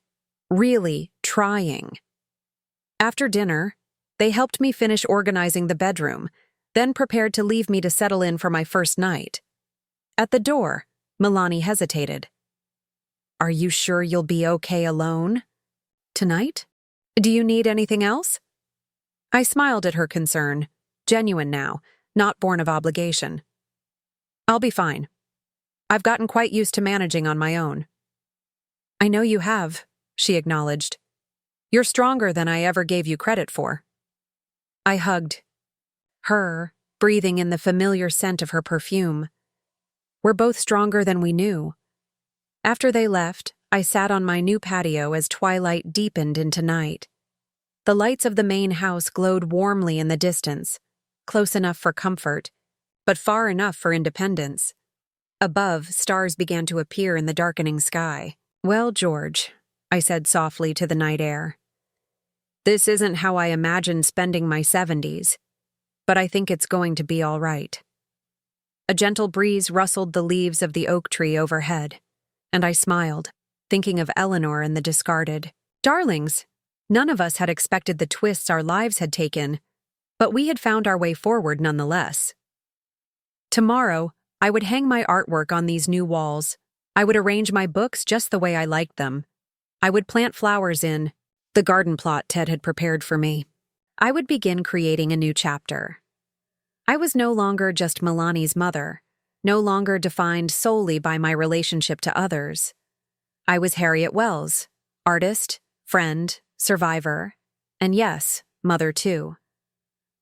really trying. After dinner, they helped me finish organizing the bedroom, then prepared to leave me to settle in for my first night. At the door, Milani hesitated. "Are you sure you'll be okay alone tonight? Do you need anything else?" I smiled at her concern, genuine now, not born of obligation. "I'll be fine. I've gotten quite used to managing on my own." "I know you have," she acknowledged. "You're stronger than I ever gave you credit for." I hugged her, breathing in the familiar scent of her perfume. We're both stronger than we knew. After they left, I sat on my new patio as twilight deepened into night. The lights of the main house glowed warmly in the distance, close enough for comfort, but far enough for independence. Above, stars began to appear in the darkening sky. "Well, George," I said softly to the night air, "this isn't how I imagined spending my 70s, but I think it's going to be all right." A gentle breeze rustled the leaves of the oak tree overhead, and I smiled, thinking of Eleanor and the discarded darlings. None of us had expected the twists our lives had taken, but we had found our way forward nonetheless. Tomorrow, I would hang my artwork on these new walls. I would arrange my books just the way I liked them. I would plant flowers in the garden plot Ted had prepared for me. I would begin creating a new chapter. I was no longer just Milani's mother, no longer defined solely by my relationship to others. I was Harriet Wells, artist, friend, survivor, and yes, mother too.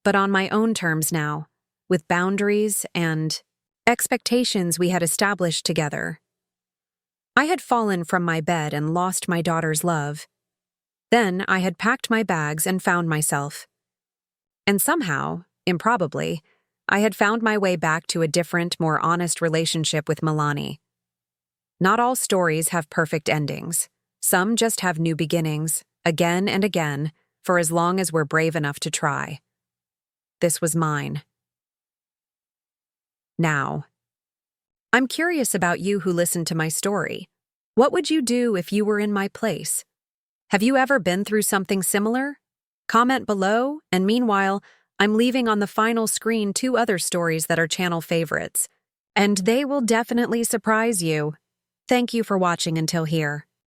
But on my own terms now, with boundaries and expectations we had established together. I had fallen from my bed and lost my daughter's love. Then I had packed my bags and found myself. And somehow, improbably, I had found my way back to a different, more honest relationship with Milani. Not all stories have perfect endings. Some just have new beginnings, again and again, for as long as we're brave enough to try. This was mine. Now, I'm curious about you who listened to my story. What would you do if you were in my place? Have you ever been through something similar? Comment below, and meanwhile, I'm leaving on the final screen 2 other stories that are channel favorites. And they will definitely surprise you. Thank you for watching until here.